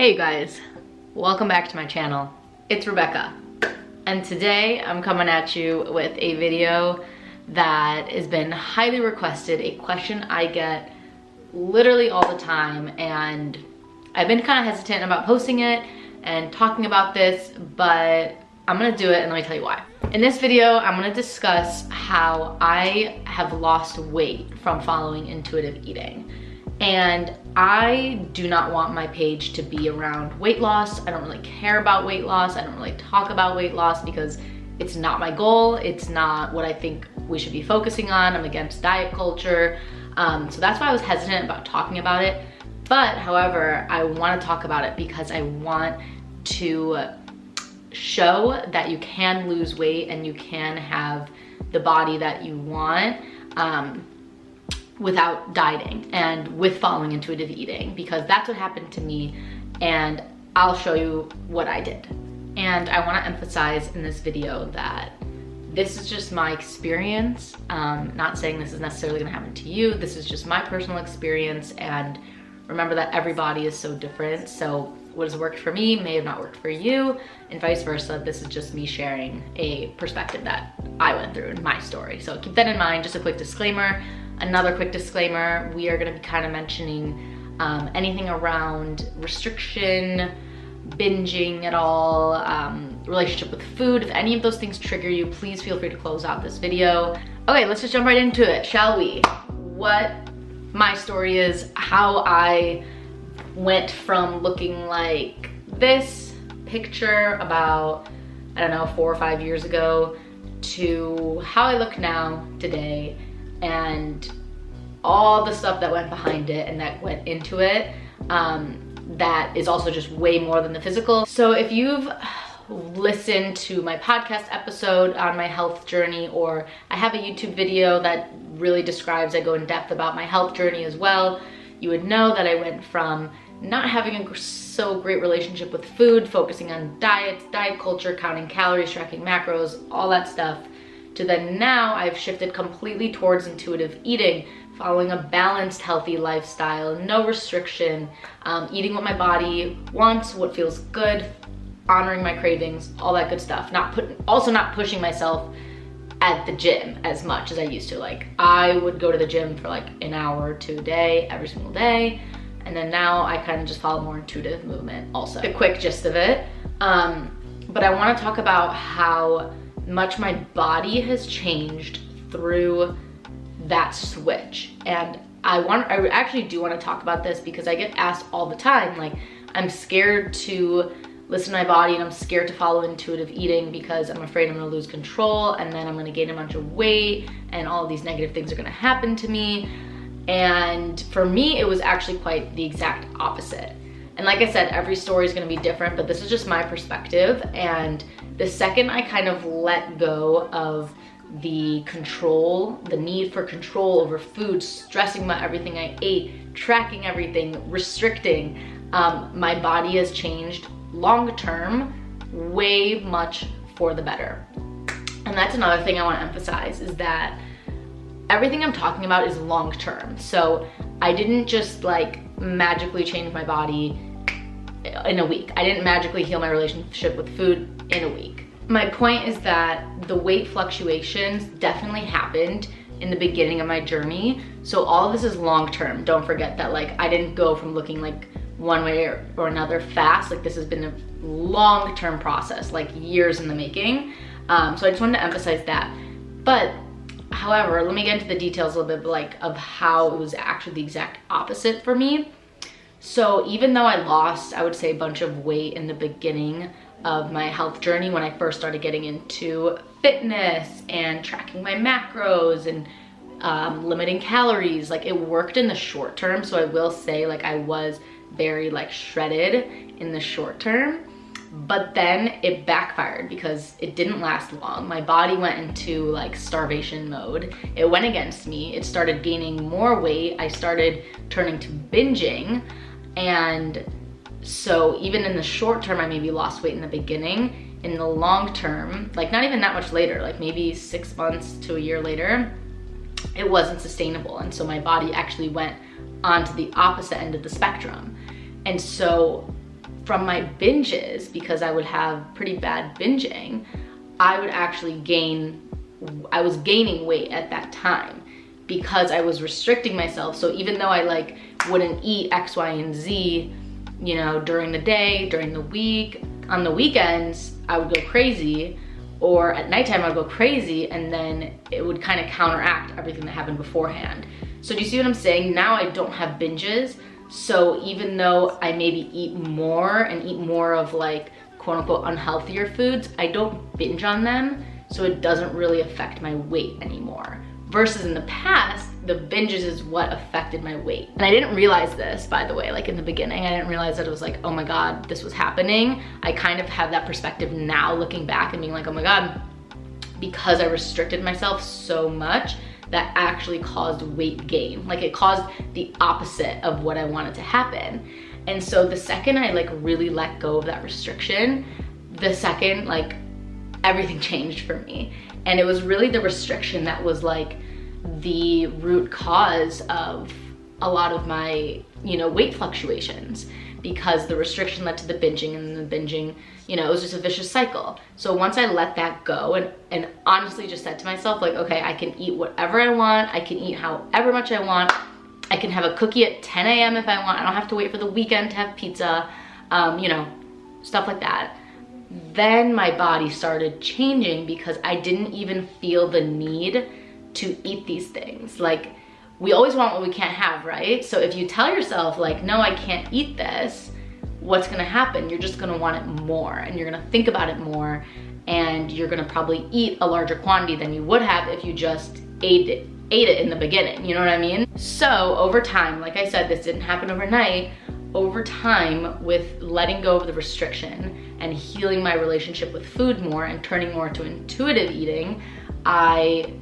Hey you guys, welcome back to my channel. It's Rebecca, and today I'm coming at you with a video that has been highly requested, a question I get literally all the time, and I've been kind of hesitant about posting it and talking about this, but I'm gonna do it and let me tell you why. In this video, I'm gonna discuss how I have lost weight from following intuitive eating. And I do not want my page to be around weight loss. I don't really care about weight loss. I don't really talk about weight loss because it's not my goal. It's not what I think we should be focusing on. I'm against diet culture. So that's why I was hesitant about talking about it. But however, I want to talk about it because I want to show that you can lose weight and you can have the body that you want without dieting and with following intuitive eating, because that's what happened to me, and I'll show you what I did. And I want to emphasize in this video that this is just my experience. Not saying this is necessarily going to happen to you. This is just my personal experience, and remember that every body is so different. So what has worked for me may have not worked for you, and vice versa. This is just me sharing a perspective that I went through in my story. So keep that in mind. Just a quick disclaimer. Another quick disclaimer, we are gonna be kind of mentioning anything around restriction, binging at all, relationship with food. If any of those things trigger you, please feel free to close out this video. Okay, let's just jump right into it, shall we? What my story is, how I went from looking like this picture about, I don't know, 4 or 5 years ago to how I look now today, and all the stuff that went behind it and that went into it, that is also just way more than the physical. So if you've listened to my podcast episode on my health journey, or I have a YouTube video that really describes, I go in depth about my health journey as well, you would know that I went from not having a so great relationship with food, focusing on diets, diet culture, counting calories, tracking macros, all that stuff, to then now I've shifted completely towards intuitive eating, following a balanced, healthy lifestyle, no restriction, eating what my body wants, what feels good, honoring my cravings, all that good stuff. Also not pushing myself at the gym as much as I used to. Like, I would go to the gym for like an hour or two a day, every single day. And then now I kind of just follow more intuitive movement also. The quick gist of it. But I want to talk about how much my body has changed through that switch. And I actually do want to talk about this because I get asked all the time, like, I'm scared to listen to my body and I'm scared to follow intuitive eating because I'm afraid I'm going to lose control and then I'm going to gain a bunch of weight and all of these negative things are going to happen to me. And for me, it was actually quite the exact opposite. And like I said, every story is going to be different, but this is just my perspective. And the second I kind of let go of the control, the need for control over food, stressing about everything I ate, tracking everything, restricting, my body has changed long term, way much for the better. And that's another thing I want to emphasize, is that everything I'm talking about is long term. So I didn't just like magically change my body in a week. I didn't magically heal my relationship with food in a week. My point is that the weight fluctuations definitely happened in the beginning of my journey. So all of this is long term. Don't forget that, like, I didn't go from looking like one way or another fast. Like, this has been a long term process, like years in the making. So I just wanted to emphasize that. But however, let me get into the details a little bit, like, of how it was actually the exact opposite for me. So even though I lost, I would say, a bunch of weight in the beginning of my health journey, when I first started getting into fitness and tracking my macros and limiting calories, like, it worked in the short term. So I will say, like, I was very like shredded in the short term. But then it backfired because it didn't last long. My body went into like starvation mode. It went against me. It started gaining more weight. I started turning to binging. And so even in the short term, I maybe lost weight in the beginning. In the long term, like not even that much later, like maybe 6 months to a year later, it wasn't sustainable. And so my body actually went onto the opposite end of the spectrum. And so from my binges, because I would have pretty bad binging, I would actually I was gaining weight at that time because I was restricting myself. So even though I like wouldn't eat X, Y, and Z, you know, during the day, during the week, on the weekends, I would go crazy, or at nighttime I would go crazy, and then it would kind of counteract everything that happened beforehand. So do you see what I'm saying? Now I don't have binges. So even though I maybe eat more and eat more of like quote unquote unhealthier foods, I don't binge on them. So it doesn't really affect my weight anymore. Versus in the past, the binges is what affected my weight. And I didn't realize this, by the way, like in the beginning, I didn't realize that it was like, oh my God, this was happening. I kind of have that perspective now looking back and being like, oh my God, because I restricted myself so much, that actually caused weight gain. Like it caused the opposite of what I wanted to happen. And so the second I like really let go of that restriction, the second like everything changed for me. And it was really the restriction that was like the root cause of a lot of my, you know, weight fluctuations, because the restriction led to the binging, and the binging, you know, it was just a vicious cycle. So once I let that go and honestly just said to myself, like, okay, I can eat whatever I want. I can eat however much I want. I can have a cookie at 10 a.m. if I want. I don't have to wait for the weekend to have pizza, you know, stuff like that. Then my body started changing because I didn't even feel the need to eat these things. Like, we always want what we can't have, right? So if you tell yourself like, no, I can't eat this, what's gonna happen? You're just gonna want it more, and you're gonna think about it more, and you're gonna probably eat a larger quantity than you would have if you just ate it in the beginning, you know what I mean? So over time, like I said, this didn't happen overnight. Over time, with letting go of the restriction and healing my relationship with food more and turning more to intuitive eating, I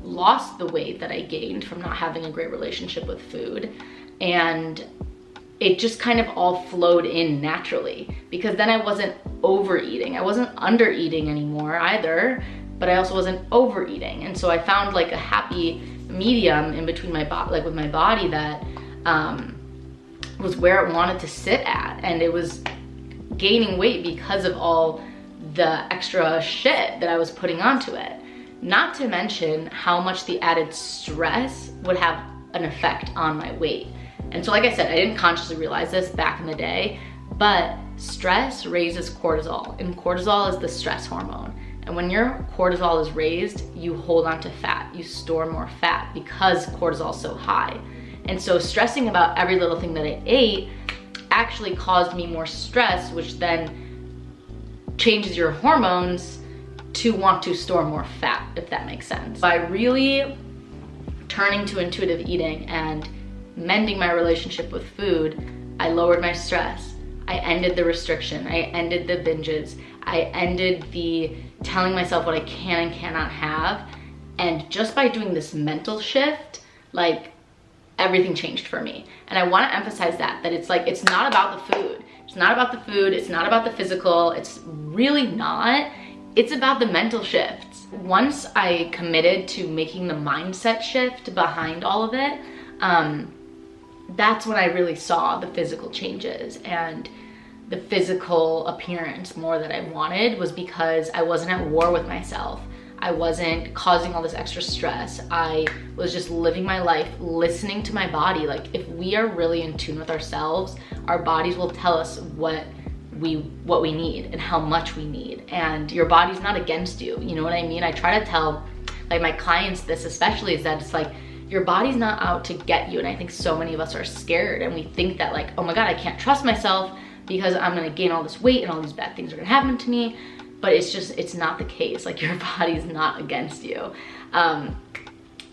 lost the weight that I gained from not having a great relationship with food. And it just kind of all flowed in naturally, because then I wasn't overeating. I wasn't undereating anymore either, but I also wasn't overeating. And so I found like a happy medium in between my body, like with my body, that was where it wanted to sit at. And it was gaining weight because of all the extra shit that I was putting onto it. Not to mention how much the added stress would have an effect on my weight. And so like I said, I didn't consciously realize this back in the day, but stress raises cortisol, and cortisol is the stress hormone. And when your cortisol is raised, you hold on to fat, you store more fat because cortisol is so high. And so stressing about every little thing that I ate actually caused me more stress, which then changes your hormones to want to store more fat, if that makes sense. By really turning to intuitive eating and mending my relationship with food, I lowered my stress. I ended the restriction. I ended the binges. I ended the telling myself what I can and cannot have. And just by doing this mental shift, like, everything changed for me. And I want to emphasize that it's like, it's not about the food. It's not about the food. It's not about the physical. It's really not. It's about the mental shifts. Once I committed to making the mindset shift behind all of it, that's when I really saw the physical changes, and the physical appearance more that I wanted was because I wasn't at war with myself. I wasn't causing all this extra stress. I was just living my life, listening to my body. Like, if we are really in tune with ourselves, our bodies will tell us what we need and how much we need. And your body's not against you, you know what I mean? I try to tell like my clients this especially, is that it's like, your body's not out to get you. And I think so many of us are scared, and we think that like, oh my God, I can't trust myself because I'm gonna gain all this weight and all these bad things are gonna happen to me. But it's just, it's not the case. Like, your body's not against you.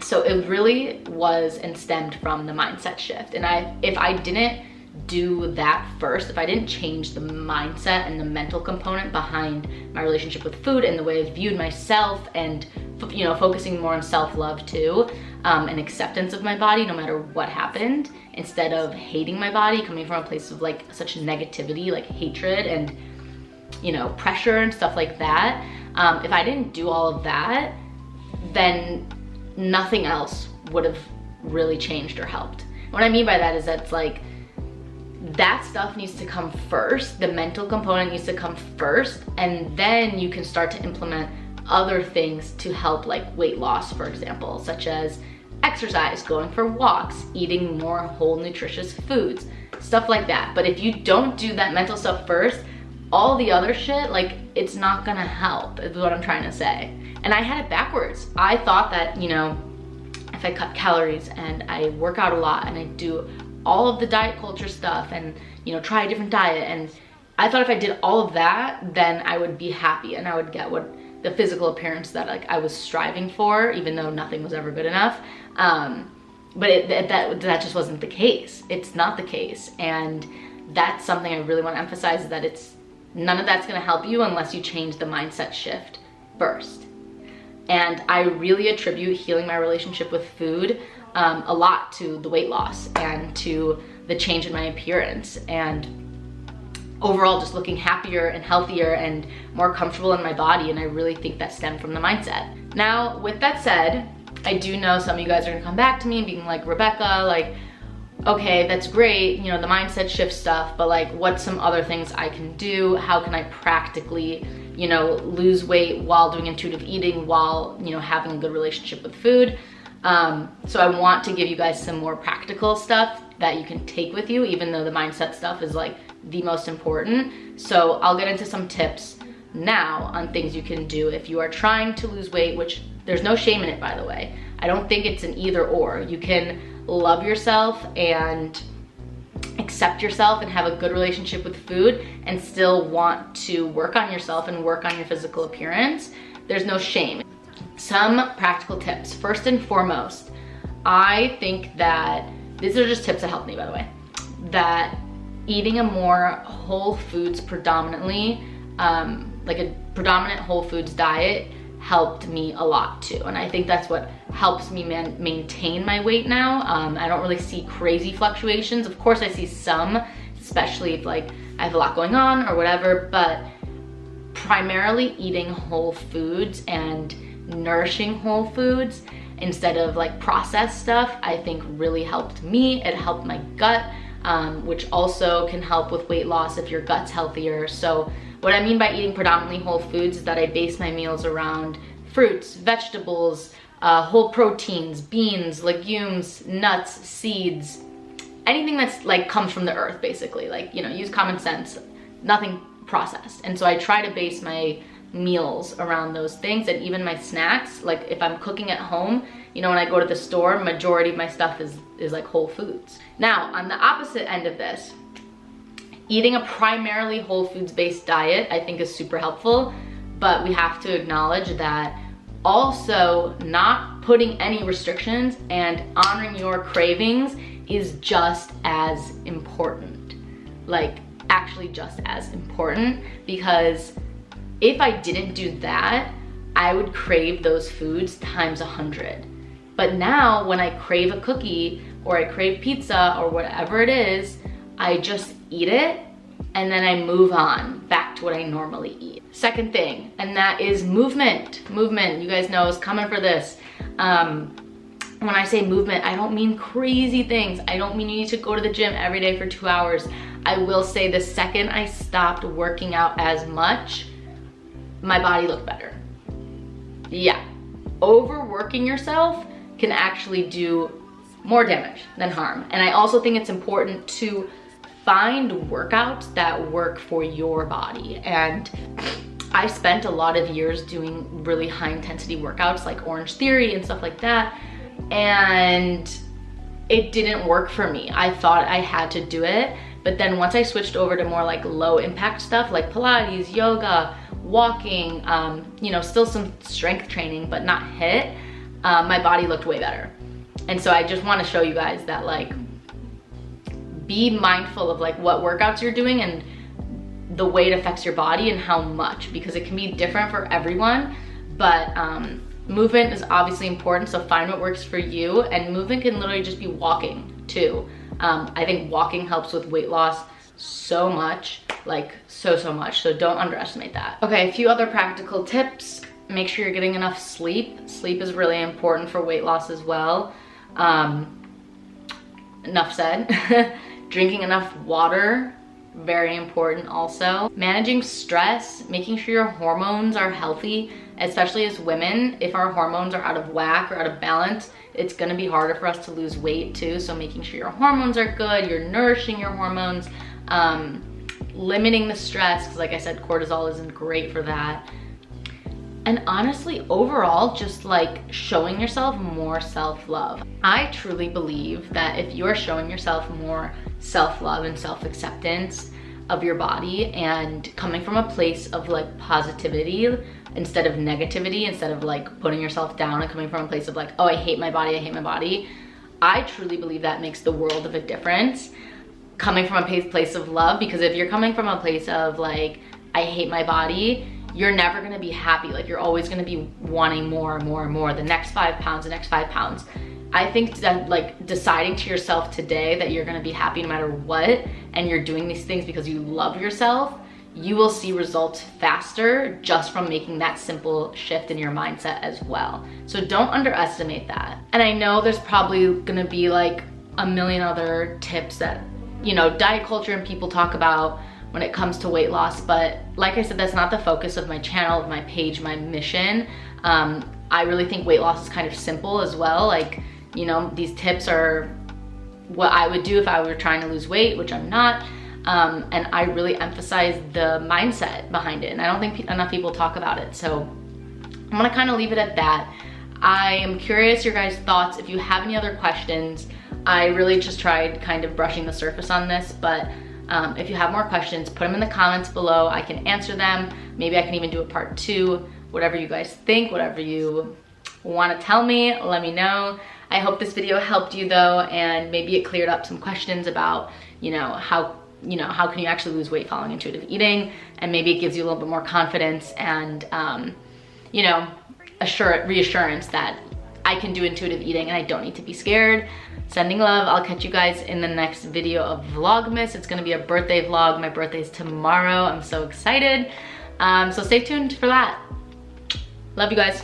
So it really was and stemmed from the mindset shift. And if I didn't do that first, if I didn't change the mindset and the mental component behind my relationship with food and the way I viewed myself, and, you know, focusing more on self-love too, and acceptance of my body no matter what happened, instead of hating my body, coming from a place of like such negativity, like hatred and, you know, pressure and stuff like that. If I didn't do all of that, then nothing else would have really changed or helped. What I mean by that is that it's like, that stuff needs to come first. The mental component needs to come first, and then you can start to implement other things to help, like weight loss, for example, such as exercise, going for walks, eating more whole nutritious foods, stuff like that. But if you don't do that mental stuff first, all the other shit, like, it's not gonna help, is what I'm trying to say. And I had it backwards. I thought that, you know, if I cut calories and I work out a lot and I do all of the diet culture stuff and, you know, try a different diet, and I thought if I did all of that, then I would be happy and I would get what the physical appearance that, like, I was striving for, even though nothing was ever good enough. But that just wasn't the case. It's not the case. And that's something I really want to emphasize, is that none of that's going to help you unless you change the mindset shift first. And I really attribute healing my relationship with food a lot to the weight loss and to the change in my appearance, and overall just looking happier and healthier and more comfortable in my body. And I really think that stemmed from the mindset. Now, with that said, I do know some of you guys are gonna come back to me and being like, Rebecca, like, okay, that's great, you know, the mindset shift stuff, but like, what's some other things I can do? How can I practically, you know, lose weight while doing intuitive eating, while, you know, having a good relationship with food? So I want to give you guys some more practical stuff that you can take with you, even though the mindset stuff is like the most important. So I'll get into some tips now on things you can do if you are trying to lose weight, which there's no shame in it, by the way. I don't think it's an either or. You can love yourself and accept yourself and have a good relationship with food and still want to work on yourself and work on your physical appearance. There's no shame. Some practical tips. First and foremost, I think that these are just tips that help me, by the way, that eating a more whole foods predominantly, like a predominant whole foods diet, helped me a lot too. And I think that's what helps me maintain my weight now. I don't really see crazy fluctuations. Of course I see some, especially if like I have a lot going on or whatever, but primarily eating whole foods and nourishing whole foods instead of like processed stuff, I think really helped me. It helped my gut, which also can help with weight loss if your gut's healthier. So what I mean by eating predominantly whole foods is that I base my meals around fruits, vegetables, whole proteins, beans, legumes, nuts, seeds, anything that's like comes from the earth, basically. Like, you know, use common sense, nothing processed. And so I try to base my meals around those things, and even my snacks, like if I'm cooking at home, you know, when I go to the store, majority of my stuff is like whole foods. Now, on the opposite end of this, eating a primarily whole foods based diet I think is super helpful, but we have to acknowledge that also not putting any restrictions and honoring your cravings is just as important. Like, actually just as important, because if I didn't do that, I would crave those foods times 100. But now when I crave a cookie or I crave pizza or whatever it is, I just eat it and then I move on back to what I normally eat. Second thing, and that is movement. Movement, you guys know, is coming for this. When I say movement, I don't mean crazy things. I don't mean you need to go to the gym every day for 2 hours. I will say the second I stopped working out as much, my body looked better. Yeah, overworking yourself can actually do more damage than harm. And I also think it's important to find workouts that work for your body. And I spent a lot of years doing really high intensity workouts like Orange Theory and stuff like that, and it didn't work for me. I thought I had to do it, but then once I switched over to more like low impact stuff like Pilates, yoga, walking, you know, still some strength training, but not HIIT, my body looked way better. And so I just want to show you guys that, like, be mindful of like what workouts you're doing and the way it affects your body and how much, because it can be different for everyone. But movement is obviously important, so find what works for you. And movement can literally just be walking too. I think walking helps with weight loss so much, like so much, so don't underestimate that. Okay, a few other practical tips. Make sure you're getting enough sleep. Sleep is really important for weight loss as well. Enough said. Drinking enough water, very important also. Managing stress, making sure your hormones are healthy, especially as women. If our hormones are out of whack or out of balance, it's gonna be harder for us to lose weight too. So making sure your hormones are good, you're nourishing your hormones, limiting the stress, because like I said, cortisol isn't great for that. And honestly, overall, just like showing yourself more self-love. I truly believe that if you're showing yourself more self-love and self-acceptance of your body and coming from a place of like positivity instead of negativity, instead of like putting yourself down and coming from a place of like, oh, I hate my body, I hate my body. I truly believe that makes the world of a difference. Coming from a place of love, because if you're coming from a place of like, I hate my body, you're never gonna be happy. Like you're always gonna be wanting more and more and more, the next 5 pounds, the next 5 pounds. I think that like deciding to yourself today that you're gonna be happy no matter what, and you're doing these things because you love yourself, you will see results faster just from making that simple shift in your mindset as well. So don't underestimate that. And I know there's probably gonna be like a million other tips that, you know, diet culture and people talk about when it comes to weight loss, but like I said, that's not the focus of my channel, of my page, my mission. I really think weight loss is kind of simple as well. Like, you know, these tips are what I would do if I were trying to lose weight, which I'm not. And I really emphasize the mindset behind it. And I don't think enough people talk about it. So I'm gonna kind of leave it at that. I am curious your guys' thoughts. If you have any other questions, I really just tried kind of brushing the surface on this, but if you have more questions, put them in the comments below. I can answer them. Maybe I can even do a part 2, whatever you guys think, whatever you want to tell me, let me know. I hope this video helped you though, and maybe it cleared up some questions about, how can you actually lose weight following intuitive eating, and maybe it gives you a little bit more confidence and, reassurance that I can do intuitive eating and I don't need to be scared. Sending love. I'll catch you guys in the next video of Vlogmas. It's gonna be a birthday vlog. My birthday's tomorrow. I'm so excited. So stay tuned for that. Love you guys.